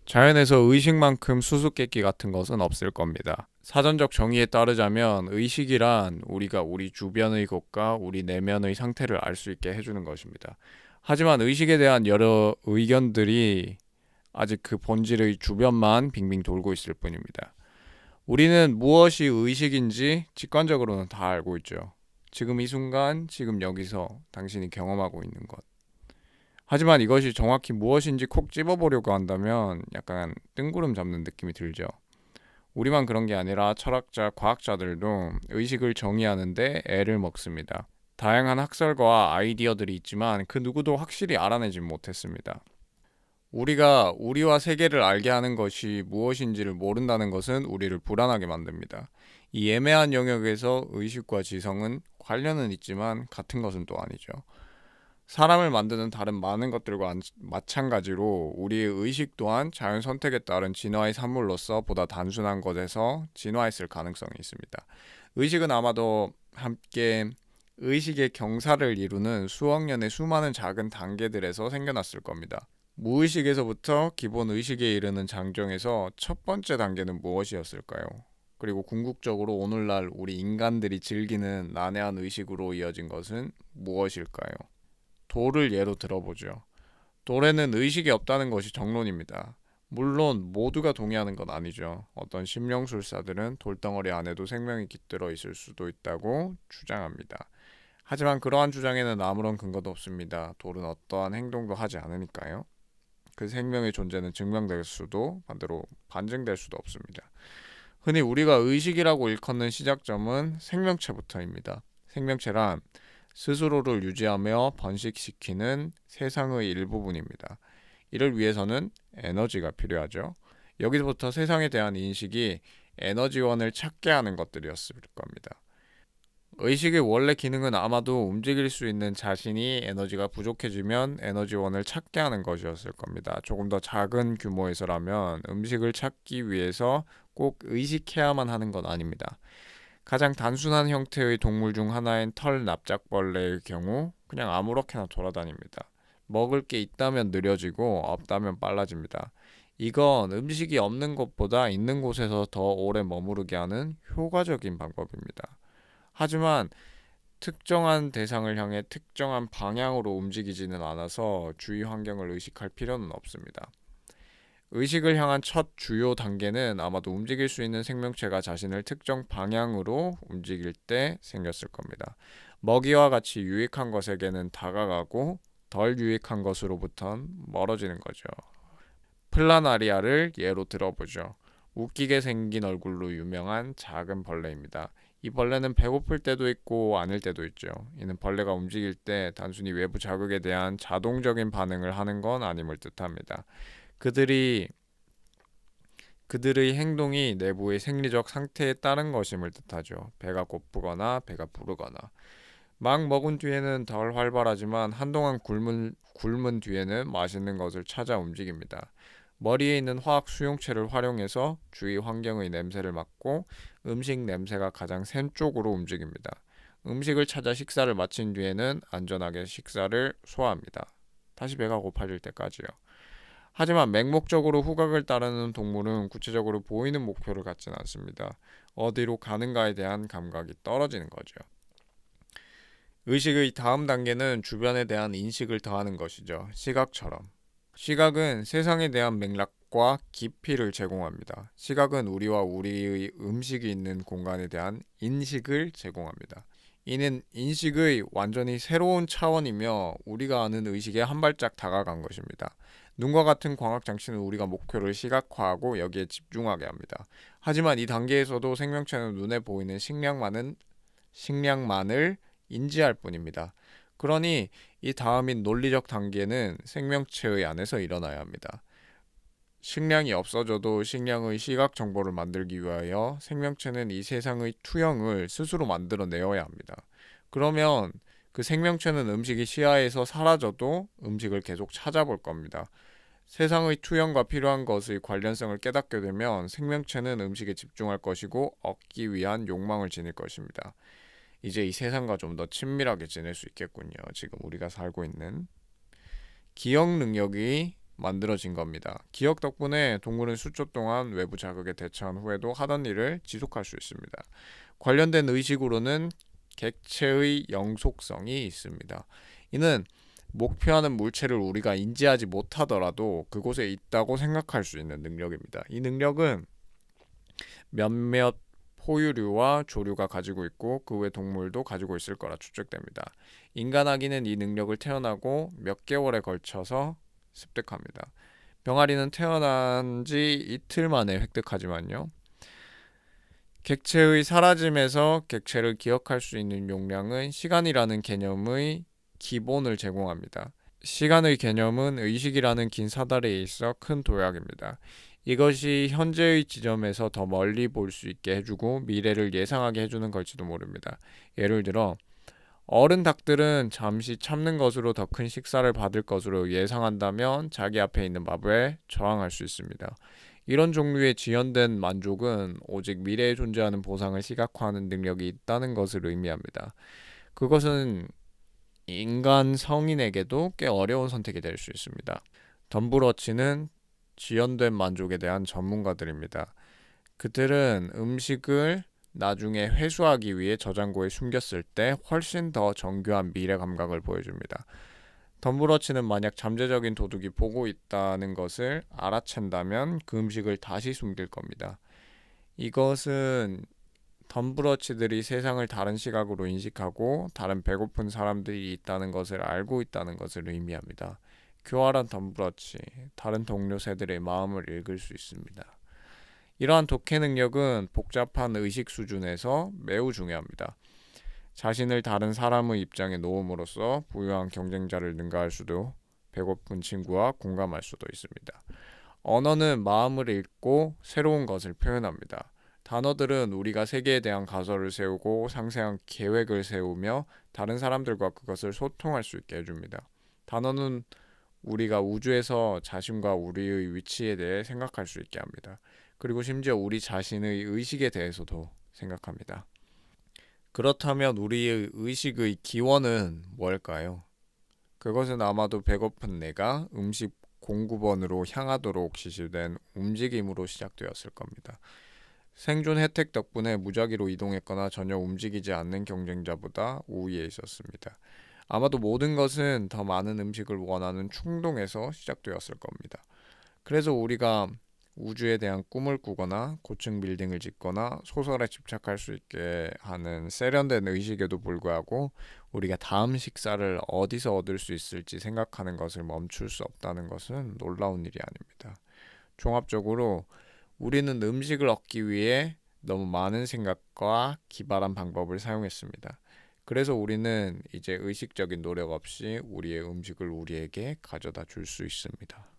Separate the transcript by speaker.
Speaker 1: 자연에서 의식만큼 수수께끼 같은 것은 없을 겁니다. 사전적 정의에 따르자면 의식이란 우리가 우리 주변의 것과 우리 내면의 상태를 알 수 있게 해주는 것입니다. 하지만 의식에 대한 여러 의견들이 아직 그 본질의 주변만 빙빙 돌고 있을 뿐입니다. 우리는 무엇이 의식인지 직관적으로는 다 알고 있죠. 지금 이 순간, 지금 여기서 당신이 경험하고 있는 것. 하지만 이것이 정확히 무엇인지 콕 집어보려고 한다면 약간 뜬구름 잡는 느낌이 들죠. 우리만 그런 게 아니라 철학자, 과학자들도 의식을 정의하는데 애를 먹습니다. 다양한 학설과 아이디어들이 있지만 그 누구도 확실히 알아내지 못했습니다. 우리가 우리와 세계를 알게 하는 것이 무엇인지를 모른다는 것은 우리를 불안하게 만듭니다. 이 애매한 영역에서 의식과 지성은 관련은 있지만 같은 것은 또 아니죠. 사람을 만드는 다른 많은 것들과 마찬가지로 우리의 의식 또한 자연 선택에 따른 진화의 산물로서 보다 단순한 것에서 진화했을 가능성이 있습니다. 의식은 아마도 함께 의식의 경사를 이루는 수억 년의 수많은 작은 단계들에서 생겨났을 겁니다. 무의식에서부터 기본 의식에 이르는 장정에서 첫 번째 단계는 무엇이었을까요? 그리고 궁극적으로 오늘날 우리 인간들이 즐기는 난해한 의식으로 이어진 것은 무엇일까요? 돌을 예로 들어보죠. 돌에는 의식이 없다는 것이 정론입니다. 물론 모두가 동의하는 건 아니죠. 어떤 심령술사들은 돌덩어리 안에도 생명이 깃들어 있을 수도 있다고 주장합니다. 하지만 그러한 주장에는 아무런 근거도 없습니다. 돌은 어떠한 행동도 하지 않으니까요. 그 생명의 존재는 증명될 수도 반대로 반증될 수도 없습니다. 흔히 우리가 의식이라고 일컫는 시작점은 생명체부터입니다. 생명체란 스스로를 유지하며 번식시키는 세상의 일부분입니다. 이를 위해서는 에너지가 필요하죠. 여기서부터 세상에 대한 인식이 에너지원을 찾게 하는 것들이었을 겁니다. 의식의 원래 기능은 아마도 움직일 수 있는 자신이 에너지가 부족해지면 에너지원을 찾게 하는 것이었을 겁니다. 조금 더 작은 규모에서라면 음식을 찾기 위해서 꼭 의식해야만 하는 건 아닙니다. 가장 단순한 형태의 동물 중 하나인 털 납작벌레의 경우 그냥 아무렇게나 돌아다닙니다. 먹을 게 있다면 느려지고 없다면 빨라집니다. 이건 음식이 없는 곳보다 있는 곳에서 더 오래 머무르게 하는 효과적인 방법입니다. 하지만 특정한 대상을 향해 특정한 방향으로 움직이지는 않아서 주위 환경을 의식할 필요는 없습니다. 의식을 향한 첫 주요 단계는 아마도 움직일 수 있는 생명체가 자신을 특정 방향으로 움직일 때 생겼을 겁니다. 먹이와 같이 유익한 것에게는 다가가고 덜 유익한 것으로부턴 멀어지는 거죠. 플라나리아를 예로 들어보죠. 웃기게 생긴 얼굴로 유명한 작은 벌레입니다. 이 벌레는 배고플 때도 있고 아닐 때도 있죠. 이는 벌레가 움직일 때 단순히 외부 자극에 대한 자동적인 반응을 하는 건 아님을 뜻합니다. 그들이 그들의 행동이 내부의 생리적 상태에 따른 것임을 뜻하죠. 배가 고프거나 배가 부르거나. 막 먹은 뒤에는 덜 활발하지만 한동안 굶은 뒤에는 맛있는 것을 찾아 움직입니다. 머리에 있는 화학 수용체를 활용해서 주위 환경의 냄새를 맡고 음식 냄새가 가장 센 쪽으로 움직입니다. 음식을 찾아 식사를 마친 뒤에는 안전하게 식사를 소화합니다. 다시 배가 고파질 때까지요. 하지만 맹목적으로 후각을 따르는 동물은 구체적으로 보이는 목표를 갖진 않습니다. 어디로 가는가에 대한 감각이 떨어지는 거죠. 의식의 다음 단계는 주변에 대한 인식을 더하는 것이죠. 시각처럼. 시각은 세상에 대한 맥락과 깊이를 제공합니다. 시각은 우리와 우리의 음식이 있는 공간에 대한 인식을 제공합니다. 이는 인식의 완전히 새로운 차원이며 우리가 아는 의식에 한 발짝 다가간 것입니다. 눈과 같은 광학 장치는 우리가 목표를 시각화하고 여기에 집중하게 합니다. 하지만 이 단계에서도 생명체는 눈에 보이는 식량만을 인지할 뿐입니다. 그러니 이 다음인 논리적 단계는 생명체의 안에서 일어나야 합니다. 식량이 없어져도 식량의 시각 정보를 만들기 위하여 생명체는 이 세상의 투영을 스스로 만들어내어야 합니다. 그러면 그 생명체는 음식이 시야에서 사라져도 음식을 계속 찾아볼 겁니다. 세상의 투영과 필요한 것의 관련성을 깨닫게 되면 생명체는 음식에 집중할 것이고 얻기 위한 욕망을 지닐 것입니다. 이제 이 세상과 좀 더 친밀하게 지낼 수 있겠군요. 지금 우리가 살고 있는 기억 능력이 만들어진 겁니다. 기억 덕분에 동물은 수초 동안 외부 자극에 대처한 후에도 하던 일을 지속할 수 있습니다. 관련된 의식으로는 객체의 영속성이 있습니다. 이는 목표하는 물체를 우리가 인지하지 못하더라도 그곳에 있다고 생각할 수 있는 능력입니다. 이 능력은 몇몇 포유류와 조류가 가지고 있고 그 외 동물도 가지고 있을 거라 추측됩니다. 인간 아기는 이 능력을 태어나고 몇 개월에 걸쳐서 습득합니다. 병아리는 태어난 지 이틀 만에 획득하지만요. 객체의 사라짐에서 객체를 기억할 수 있는 용량은 시간이라는 개념의 기본을 제공합니다. 시간의 개념은 의식이라는 긴 사다리에 있어 큰 도약입니다. 이것이 현재의 지점에서 더 멀리 볼 수 있게 해주고 미래를 예상하게 해주는 걸지도 모릅니다. 예를 들어 어른 닭들은 잠시 참는 것으로 더 큰 식사를 받을 것으로 예상한다면 자기 앞에 있는 밥에 저항할 수 있습니다. 이런 종류의 지연된 만족은 오직 미래에 존재하는 보상을 시각화하는 능력이 있다는 것을 의미합니다. 그것은 인간 성인에게도 꽤 어려운 선택이 될 수 있습니다. 덤브러치는 지연된 만족에 대한 전문가들입니다. 그들은 음식을 나중에 회수하기 위해 저장고에 숨겼을 때 훨씬 더 정교한 미래 감각을 보여줍니다. 덤브러치는 만약 잠재적인 도둑이 보고 있다는 것을 알아챈다면 그 음식을 다시 숨길 겁니다. 이것은 덤브러치들이 세상을 다른 시각으로 인식하고 다른 배고픈 사람들이 있다는 것을 알고 있다는 것을 의미합니다. 교활한 덤브러치, 다른 동료 새들의 마음을 읽을 수 있습니다. 이러한 독해 능력은 복잡한 의식 수준에서 매우 중요합니다. 자신을 다른 사람의 입장에 놓음으로써 부유한 경쟁자를 능가할 수도 배고픈 친구와 공감할 수도 있습니다. 언어는 마음을 읽고 새로운 것을 표현합니다. 단어들은 우리가 세계에 대한 가설을 세우고 상세한 계획을 세우며 다른 사람들과 그것을 소통할 수 있게 해줍니다. 단어는 우리가 우주에서 자신과 우리의 위치에 대해 생각할 수 있게 합니다. 그리고 심지어 우리 자신의 의식에 대해서도 생각합니다. 그렇다면 우리의 의식의 기원은 뭘까요? 그것은 아마도 배고픈 내가 음식 공급원으로 향하도록 지시된 움직임으로 시작되었을 겁니다. 생존 혜택 덕분에 무작위로 이동했거나 전혀 움직이지 않는 경쟁자보다 우위에 있었습니다. 아마도 모든 것은 더 많은 음식을 원하는 충동에서 시작되었을 겁니다. 그래서 우리가 우주에 대한 꿈을 꾸거나 고층 빌딩을 짓거나 소설에 집착할 수 있게 하는 세련된 의식에도 불구하고 우리가 다음 식사를 어디서 얻을 수 있을지 생각하는 것을 멈출 수 없다는 것은 놀라운 일이 아닙니다. 종합적으로 우리는 음식을 얻기 위해 너무 많은 생각과 기발한 방법을 사용했습니다. 그래서 우리는 이제 의식적인 노력 없이 우리의 음식을 우리에게 가져다 줄 수 있습니다.